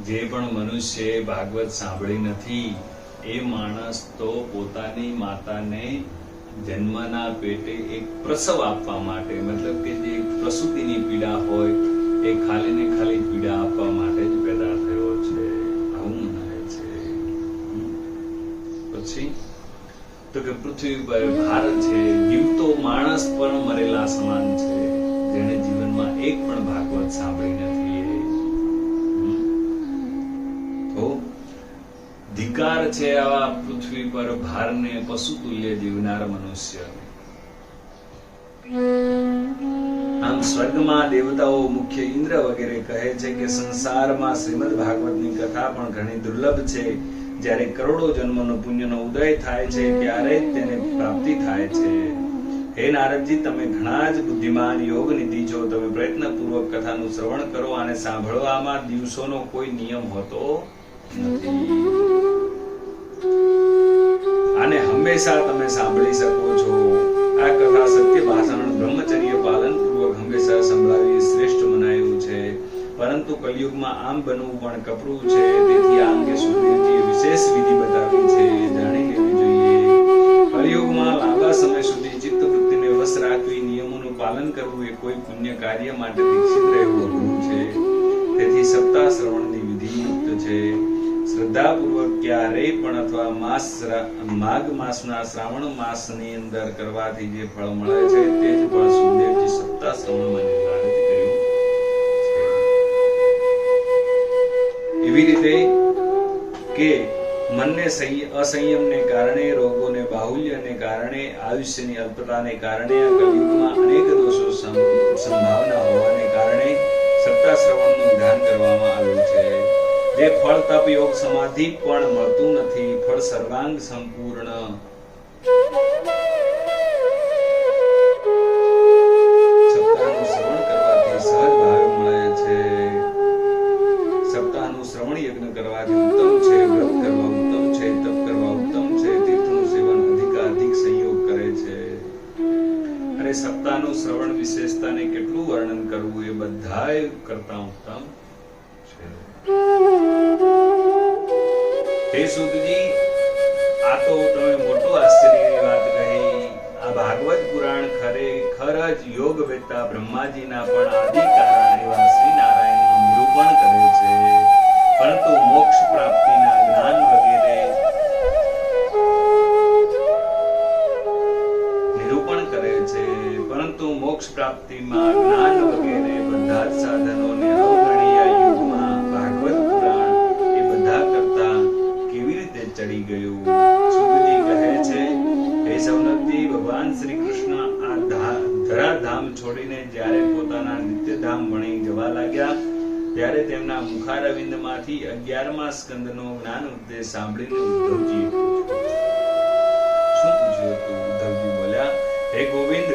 જે પણ મનુષ્ય ભાગવત સાંભળી નથી એ માણસ તો પોતાની માતાને જન્મના પેટે એક પ્રસવ આપવા માટે, મતલબ કે જે પ્રસૂતિની પીડા હોય એ ખાલી ને ખાલી પીડા આપવા માટે જ પેદા થયો છે, આવું મનાય છે. પછી તો કે પૃથ્વી પર ભાર છે, જીવતો માણસ પણ મરેલા સમાન છે, જેણે જીવનમાં એક પણ ભાગવત સાંભળી નથી. તો ધિકાર છે આવા પૃથ્વી પર ભારને પશુ તુલ્ય જીવનાર મનુષ્ય. આમ સ્વર્ગમાં દેવતાઓ, મુખ્ય ઇન્દ્ર વગેરે કહે છે કે સંસારમાં શ્રીમદ ભાગવતની કથા પણ ઘણી દુર્લભ છે. જ્યારે કરોડો જન્મનો પુણ્યનો ઉદય થાય છે ત્યારે તેને પ્રાપ્તિ થાય છે. હે નારદજી, તમે ઘણા જ બુદ્ધિમાન યોગ નિધિ છો. તમે પ્રયત્નપૂર્વક કથાનું શ્રવણ કરો અને સાંભળવામાં દિવસોનો કોઈ નિયમ હોતો નથી. આને હંમેશા તમે સાંભળી શકો છો. આ કથા સત્ય ભાષણ, બ્રહ્મચર્ય પાલન પૂર્વક હંમેશા સંભળાવી શ્રેષ્ઠ મનાયું છે. પરંતુ કલયુગમાં આમ બનવું પણ કપરું છે. તેથી આ અંગે સુખદેવજીએ વિશેષ વિધિ બતાવી છે, જાણી લેવી જોઈએ. કલયુગમાં લાંબા સમય સુધી ચિત્ત વૃત્તિને વશ રાખવી, નિયમોનું પાલન કરવું એ કોઈ પુણ્ય કાર્ય માટે દીક્ષિત રહેવું અઘરું છે. તેથી સપ્તાહ શ્રવણની વિધિ યુક્ત છે. શ્રદ્ધાપૂર્વક ક્યારેય પણ અથવા માઘ માસના શ્રાવણ માસની અંદર કરવાથી જે ફળ મળે છે તે જ ફળ સુખદેવજી સપ્તાહ શ્રવણમાં નિર્ધારિત કર્યું છે. એવી રીતે કે મનને અસંયમને કારણે, રોગોને બાહુલ્યને કારણે, આયુષ્યની અલ્પતાને કારણે, આ કલયુગમાં અનેક દોષો સંભાવના હોવાને કારણે સપ્તાહ શ્રવણનું વિધાન કરવામાં આવ્યું છે. જે ફળ તપ યોગ સમાધિ પણ મળતું નથી, ફળ સર્વાંગ સંપૂર્ણ. સપ્તાહનું શ્રવણ કરવાથી સહજ ભાવે મળે છે. સપ્તાહનું શ્રવણ યજ્ઞ કરવાથી ઉત્તમ છે. વ્રત કરવા ઉત્તમ છે. તપ કરવા ઉત્તમ છે. તીર્થનું સેવન અધિક સંયોગ કરે છે. અને સપ્તાહનું શ્રવણ વિશેષતાને કેટલું વર્ણન કરવું એ બધાય કરતા ઉત્તમ છે. હે સૂતજી, આ તો તમે મોટો આશ્ચર્યની વાત કહી. આ ભાગવત પુરાણ ખરેખર જ યોગ વેત્તા બ્રહ્માજીના પણ આદિ કારણ એવા શ્રી નારાયણનું નિરૂપણ કરે છે. પરંતુ મોક્ષ પ્રાપ્તિના જ્ઞાન વગેરે નિરૂપણ કરે છે. પરંતુ મોક્ષ પ્રાપ્તિમાં જ્ઞાન વગેરે બધા જ સાધનોને અવગણી આ યુગમાં ભાગવત પુરાણ એ બધા કરતા કેવી રીતે ચડી ગયું? સુખજી કહે છે, હે સૌનકજી, ભગવાન શ્રી કૃષ્ણ આ ધરાધામ છોડીને જ્યારે પોતાના નિત્યધામ વણી જવા લાગ્યા ત્યારે તેમના મુખારવિંદમાંથી 11મા સ્કંદનો જ્ઞાન ઉપદેશ સાંભળીને ઉદ્ધવજીએ પૂછ્યું. શું પૂછ્યું હતું? ઉદ્ધવજી બોલ્યા, હે ગોવિંદ,